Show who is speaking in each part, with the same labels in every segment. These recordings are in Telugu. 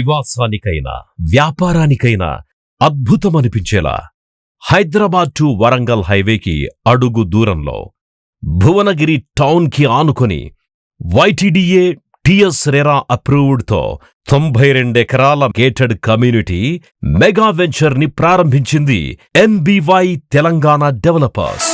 Speaker 1: నివాసానికైనా వ్యాపారానికైనా అద్భుతమనిపించేలా హైదరాబాద్ టు వరంగల్ హైవేకి అడుగు దూరంలో భువనగిరి టౌన్ కి ఆనుకొని YTDA టిఎస్ రెరా అప్రూవ్డ్ తో 92 ఎకరాల గేటెడ్ కమ్యూనిటీ మెగా వెంచర్ ని ప్రారంభించింది NBY తెలంగాణ డెవలపర్స్.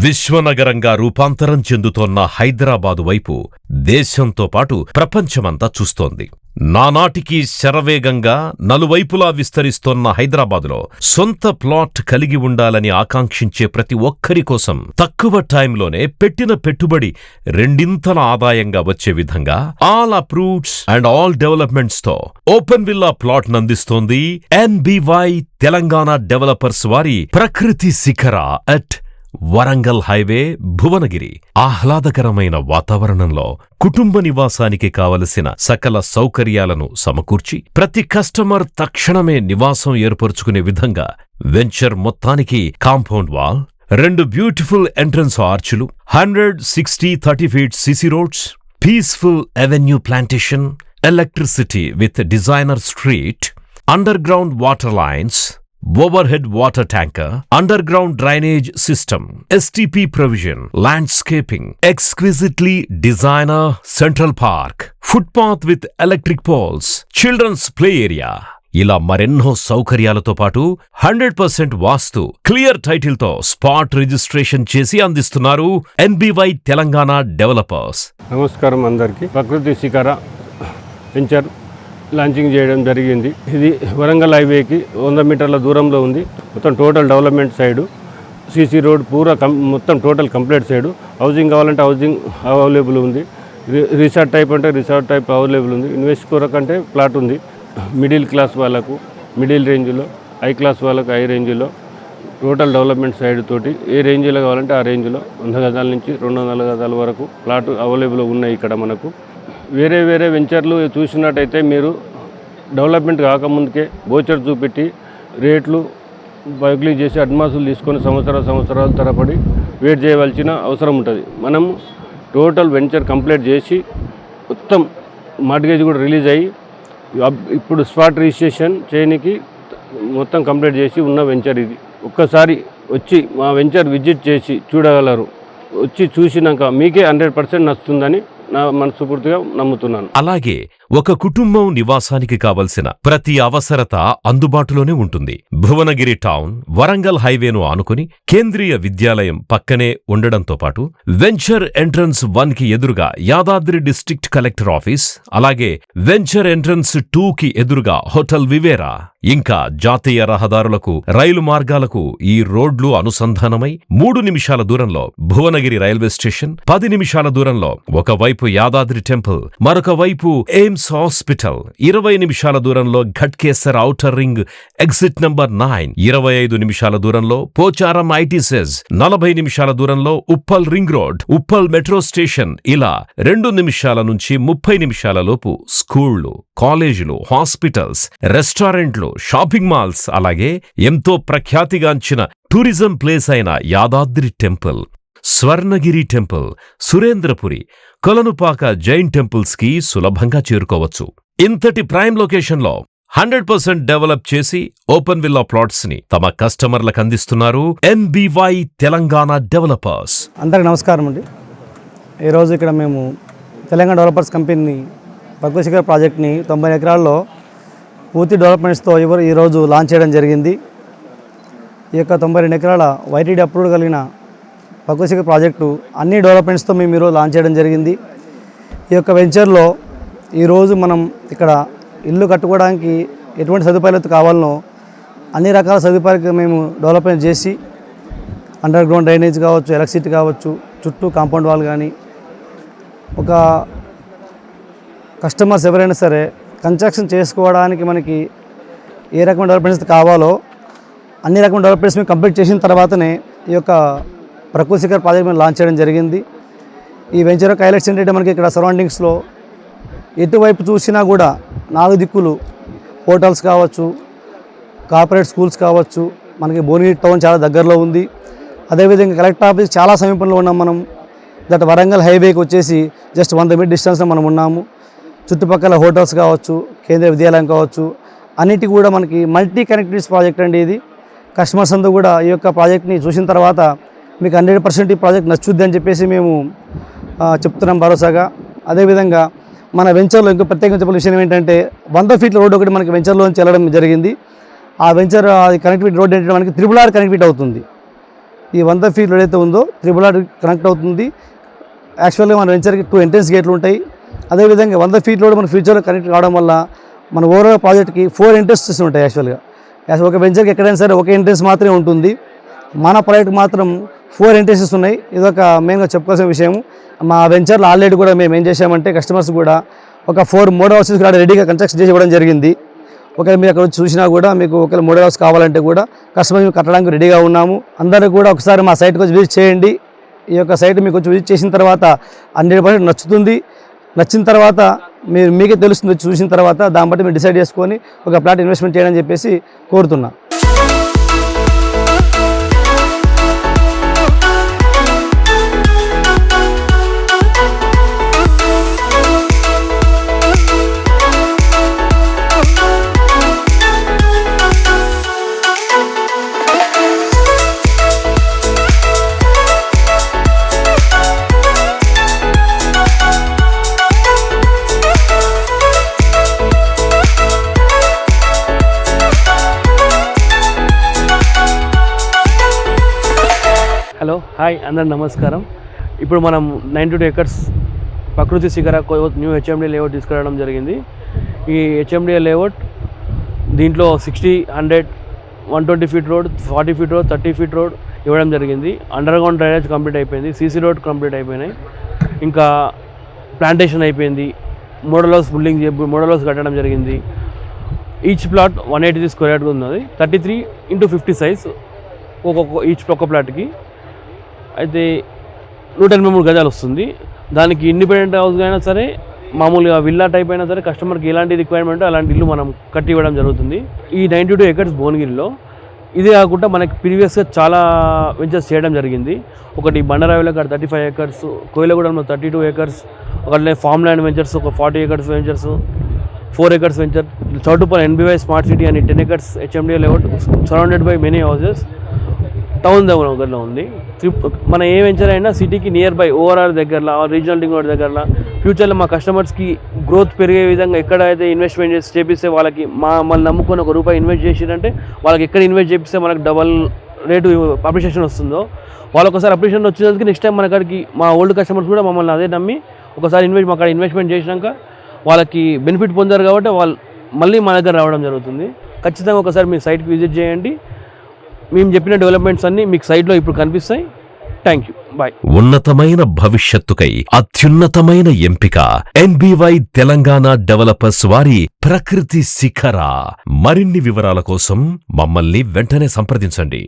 Speaker 1: విశ్వనగరంగా రూపాంతరం చెందుతోన్న హైదరాబాదు వైపు దేశంతో పాటు ప్రపంచమంతా చూస్తోంది. నానాటికి శరవేగంగా నలువైపులా విస్తరిస్తోన్న హైదరాబాదులో సొంత ప్లాట్ కలిగి ఉండాలని ఆకాంక్షించే ప్రతి ఒక్కరి కోసం తక్కువ టైంలోనే పెట్టిన పెట్టుబడి రెండింతల ఆదాయంగా వచ్చే విధంగా all approveds and all developments తో ఓపెన్ విల్లా ప్లాట్ నందిస్తోంది NBY తెలంగాణ డెవలపర్స్ వారి ప్రకృతి శిఖర అట్ వరంగల్ హైవే భువనగిరి. ఆహ్లాదకరమైన వాతావరణంలో కుటుంబ నివాసానికి కావలసిన సకల సౌకర్యాలను సమకూర్చి ప్రతి కస్టమర్ తక్షణమే నివాసం ఏర్పరుచుకునే విధంగా వెంచర్ మొత్తానికి కాంపౌండ్ వాల్, 2 బ్యూటిఫుల్ ఎంట్రన్స్ ఆర్చులు, 160-30 feet CC roads, peaceful avenue plantation, electricity with designer street, underground water lines, overhead water tanker, underground drainage system, STP provision, landscaping, exquisitely designer central park, footpath with electric poles, children's play area. ఇలా మరెన్నో సౌకర్యాలతో పాటు 100% వాస్తు క్లియర్ టైటిల్ తో స్పాట్ రిజిస్ట్రేషన్ చేసి అందిస్తున్నారు NBY తెలంగాణ డెవలపర్స్.
Speaker 2: నమస్కారం అందరికీ. ప్రకృతి శిఖర వెంచర్ లాంచింగ్ చేయడం జరిగింది. ఇది వరంగల్ హైవేకి 100 మీటర్ల దూరంలో ఉంది. మొత్తం total development side, CC road పూరా మొత్తం టోటల్ కంప్లీట్ సైడు. హౌసింగ్ కావాలంటే హౌసింగ్ అవైలబుల్ ఉంది. రిసార్ట్ టైప్ అంటే రిసార్ట్ టైప్ అవైలబుల్ ఉంది. ఇన్వెస్ట్ కొరకంటే ప్లాట్ ఉంది. మిడిల్ క్లాస్ వాళ్ళకు మిడిల్ రేంజ్లో, హై క్లాస్ వాళ్ళకు హై రేంజ్లో టోటల్ డెవలప్మెంట్ సైడ్ తోటి ఏ రేంజ్లో కావాలంటే ఆ రేంజ్లో 100 గజాల నుంచి 200 గజాల వరకు ప్లాట్ అవైలబుల్ ఉన్నాయి ఇక్కడ మనకు. వేరే వేరే వెంచర్లు చూసినట్టయితే మీరు డెవలప్మెంట్ కాకముందుకే బోచర్ చూపెట్టి రేట్లు బైక్లీ చేసి అడ్వాన్సులు తీసుకొని సంవత్సరాల తరబడి వెయిట్ చేయవలసిన అవసరం ఉంటుంది. మనం టోటల్ వెంచర్ కంప్లీట్ చేసి మొత్తం మార్ట్గేజ్ కూడా రిలీజ్ అయ్యి ఇప్పుడు స్పాట్ రిజిస్ట్రేషన్ చేయడానికి మొత్తం కంప్లీట్ చేసి ఉన్న వెంచర్ ఇది. ఒక్కసారి వచ్చి మా వెంచర్ విజిట్ చేసి చూడగలరు. వచ్చి చూసినాక మీకే 100% నచ్చుతుందని నా మనస్ఫూర్తిగా నమ్ముతున్నాను.
Speaker 1: అలాగే ఒక కుటుంబం నివాసానికి కావలసిన ప్రతి అవసరత అందుబాటులోనే ఉంటుంది. భువనగిరి టౌన్ వరంగల్ హైవేను ఆనుకుని కేంద్రీయ విద్యాలయం పక్కనే ఉండడంతో పాటు వెంచర్ ఎంట్రన్స్ 1 కి ఎదురుగా యాదాద్రి డిస్ట్రిక్ట్ కలెక్టర్ ఆఫీస్, అలాగే వెంచర్ ఎంట్రన్స్ 2 కి ఎదురుగా హోటల్ వివేరా, ఇంకా జాతీయ రహదారులకు రైలు మార్గాలకు ఈ రోడ్లు అనుసంధానమై 3 నిమిషాల దూరంలో భువనగిరి రైల్వే స్టేషన్, 10 నిమిషాల దూరంలో ఒకవైపు యాదాద్రి టెంపుల్, మరొక వైపు ఎయిమ్స్ హాస్పిటల్, 20 నిమిషాల దూరంలో Ghatkesar outer ring exit number 9, 25 నిమిషాల దూరంలో పోచారం ఐటీసెస్, 40 నిమిషాల దూరంలో Uppal ring road, Uppal metro station. ఇలా 2 నిమిషాల నుంచి 30 నిమిషాల లోపు స్కూళ్లు, కాలేజీలు, హాస్పిటల్స్, రెస్టారెంట్లు, షాపింగ్ మాల్స్, అలాగే ఎంతో ప్రఖ్యాతిగాంచిన టూరిజం ప్లేస్ అయిన Yadadri temple, Swarnagiri temple, Surendrapuri, Kolanupaka Jain temples కి సులభంగా చేరుకోవచ్చు. ఇంతటి ప్రైమ్ లొకేషన్లో 100% డెవలప్ చేసి ఓపెన్ విల్లా ప్లాట్స్ ని తమ కస్టమర్లకు అందిస్తున్నారు NBY తెలంగాణ డెవలపర్స్.
Speaker 3: అందరికి నమస్కారం అండి. ఈరోజు ఇక్కడ మేము తెలంగాణ డెవలపర్స్ కంపెనీ ప్రకృతి శిఖర ప్రాజెక్ట్ని 90 ఎకరాల్లో పూర్తి డెవలప్మెంట్స్తో ఈరోజు లాంచ్ చేయడం జరిగింది. ఈ యొక్క 92 ఎకరాల YTD అప్రూవ్డ్ కలిగిన ప్రకృతి శిఖర ప్రాజెక్టు అన్ని డెవలప్మెంట్స్తో మేము ఈరోజు లాంచ్ చేయడం జరిగింది. ఈ యొక్క వెంచర్లో ఈరోజు మనం ఇక్కడ ఇల్లు కట్టుకోవడానికి ఎటువంటి సదుపాయాలు కావాలనో అన్ని రకాల సదుపాయాలు మేము డెవలప్మెంట్ చేసి అండర్ గ్రౌండ్ డ్రైనేజ్ కావచ్చు, ఎలక్ట్రిసిటీ కావచ్చు, చుట్టూ కాంపౌండ్ వాల్ కానీ, ఒక కస్టమర్స్ ఎవరైనా సరే కన్స్ట్రక్షన్ చేసుకోవడానికి మనకి ఏ రకమైన డెవలప్మెంట్స్ కావాలో అన్ని రకమైన డెవలప్మెంట్స్ మేము కంప్లీట్ చేసిన తర్వాతనే ఈ యొక్క ప్రకృతి శిఖర్ ప్రాజెక్ట్ మేము లాంచ్ చేయడం జరిగింది. ఈ వెంచర్ యొక్క హైలైట్స్ ఏంటంటే మనకి ఇక్కడ సరౌండింగ్స్లో ఎటువైపు చూసినా కూడా 4 దిక్కులు హోటల్స్ కావచ్చు, కార్పొరేట్ స్కూల్స్ కావచ్చు, మనకి భువనగిరి టౌన్ చాలా దగ్గరలో ఉంది. అదేవిధంగా కలెక్టర్ ఆఫీస్ చాలా సమీపంలో ఉన్నాం మనం. దట్ వరంగల్ హైవేకి వచ్చేసి జస్ట్ 100 మీటర్ డిస్టెన్స్లో మనం ఉన్నాము. చుట్టుపక్కల హోటల్స్ కావచ్చు, కేంద్రీయ విద్యాలయం కావచ్చు, అన్నిటి కూడా మనకి మల్టీ కనెక్టివిటీస్ ప్రాజెక్ట్ అండి ఇది. కస్టమర్స్ అందరూ కూడా ఈ యొక్క ప్రాజెక్ట్ని చూసిన తర్వాత మీకు 100% ఈ ప్రాజెక్ట్ నచ్చుద్ది అని చెప్పేసి మేము చెప్తున్నాం భరోసాగా. అదేవిధంగా మన వెంచర్లో ఇంకో ప్రత్యేకంగా చెప్పిన విషయం ఏంటంటే 100 ఫీట్ల రోడ్డు ఒకటి మనకి వెంచర్లోంచి వెళ్ళడం జరిగింది. ఆ వెంచర్ కనెక్టివిటీ రోడ్ ఏంటంటే మనకి RRR కనెక్టివిటీ అవుతుంది. ఈ 100 ఫీట్ ఏదైతే ఉందో RRR కనెక్ట్ అవుతుంది. యాక్చువల్గా మన వెంచర్కి 2 ఎంట్రన్స్ గేట్లు ఉంటాయి. అదేవిధంగా 100 ఫీట్ రోడ్ మన ఫ్యూచర్లో కనెక్ట్ కావడం వల్ల మన ఓవరాల్ ప్రాజెక్ట్కి 4 ఎంట్రన్సెస్ ఉంటాయి. యాక్చువల్గా ఒక వెంచర్కి ఎక్కడైనా సరే ఒక ఎంట్రన్స్ మాత్రమే ఉంటుంది. మన ప్రాజెక్ట్ మాత్రం 4 ఎంట్రన్సెస్ ఉన్నాయి. ఇదొక మెయిన్గా చెప్పుకోవాల్సిన విషయం. మా వెంచర్లో ఆల్రెడీ కూడా మేము ఏం చేసామంటే కస్టమర్స్ కూడా ఒక 4 మోడల్ హౌసెస్ కూడా రెడీగా కన్స్ట్రక్షన్ చేసి ఇవ్వడం జరిగింది. ఒకవేళ మీరు అక్కడ వచ్చి చూసినా కూడా మీకు ఒకవేళ మోడల్ హౌస్ కావాలంటే కూడా కస్టమర్స్ కట్టడానికి రెడీగా ఉన్నాము. అందరూ కూడా ఒకసారి మా సైట్కి వచ్చి విజిట్ చేయండి. ఈ యొక్క సైట్ మీకు వచ్చి విజిట్ చేసిన తర్వాత 100% నచ్చుతుంది. నచ్చిన తర్వాత మీకే తెలుస్తుంది. చూసిన తర్వాత దాన్ని బట్టి మీరు డిసైడ్ చేసుకొని ఒక ప్లాట్ ఇన్వెస్ట్మెంట్ చేయడం చెప్పేసి కోరుతున్నా.
Speaker 4: హలో హాయ్ అందరు నమస్కారం. ఇప్పుడు మనం 92 ఎకర్స్ ప్రకృతి శిఖర న్యూ హెచ్ఎండి లేఅవుట్ తీసుకురావడం జరిగింది. ఈ హెచ్ఎండి లేఅవుట్ దీంట్లో 60, 100, 120 feet road, 40 feet road, 30 feet road ఇవ్వడం జరిగింది. అండర్ గ్రౌండ్ డ్రైనేజ్ కంప్లీట్ అయిపోయింది. సీసీ రోడ్ కంప్లీట్ అయిపోయినాయి. ఇంకా ప్లాంటేషన్ అయిపోయింది. మోడల్ హౌస్ కట్టడం జరిగింది. ఈచ్ ప్లాట్ 183 స్క్వేర్ యార్డ్ ఉన్నది. 33x50 సైజ్ ఒక్క ప్లాట్కి అయితే 183 గజాలు వస్తుంది. దానికి ఇండిపెండెంట్ హౌస్ అయినా సరే, మామూలుగా విల్లా టైప్ అయినా సరే, కస్టమర్కి ఎలాంటి రిక్వైర్మెంట్ అలాంటి ఇల్లు మనం కట్టి ఇవ్వడం జరుగుతుంది. ఈ 92 ఎకర్స్ భువనగిరిలో. ఇదే కాకుండా మనకి ప్రీవియస్గా చాలా వెంచర్స్ చేయడం జరిగింది. ఒకటి బండరావిలో అక్కడ 35 ఎకర్స్, కోయిలగూడెంలో 32 ఎకర్స్, ఒకటి ఫామ్ ల్యాండ్ వెంచర్స్ ఒక 40 acres ventures, 4 acres venture, Choutuppal NBY smart city అని 10 acres HMD layout surrounded by many houses town దగ్గరలో ఉంది. మన ఏ వెంచర్ అయినా సిటీకి నియర్ బై ORR దగ్గరలో, రీజనల్ రింగ్ రోడ్ దగ్గరలో, ఫ్యూచర్లో మా కస్టమర్స్కి గ్రోత్ పెరిగే విధంగా ఎక్కడైతే ఇన్వెస్ట్మెంట్ చేసి చేపిస్తే వాళ్ళకి మమ్మల్ని నమ్ముకొని ₹1 ఇన్వెస్ట్ చేసిరంటే వాళ్ళకి ఎక్కడ ఇన్వెస్ట్ చేపిస్తే మనకు డబల్ రేటు అప్రిషియేషన్ వస్తుందో, వాళ్ళు ఒకసారి అప్రిషియేషన్ వచ్చినందుకు నెక్స్ట్ టైం మన కాడికి మా ఓల్డ్ కస్టమర్స్ కూడా మమ్మల్ని అదే నమ్మి ఒకసారి మా కాడ ఇన్వెస్ట్మెంట్ చేసినాక వాళ్ళకి బెనిఫిట్ పొందారు కాబట్టి వాళ్ళు మళ్ళీ మా దగ్గర రావడం జరుగుతుంది. ఖచ్చితంగా ఒకసారి మీ సైట్కి విజిట్ చేయండి. మేము చెప్పిన డెవలప్మెంట్స్ అన్నీ మీకు సైట్లో ఇప్పుడు కనిపిస్తాయి. Thank you, bye.
Speaker 1: ఉన్నతమైన భవిష్యత్తుకై అత్యున్నతమైన ఎంపిక NBY తెలంగాణ డెవలపర్స్ వారి ప్రకృతి శిఖర. మరిన్ని వివరాల కోసం మమ్మల్ని వెంటనే సంప్రదించండి.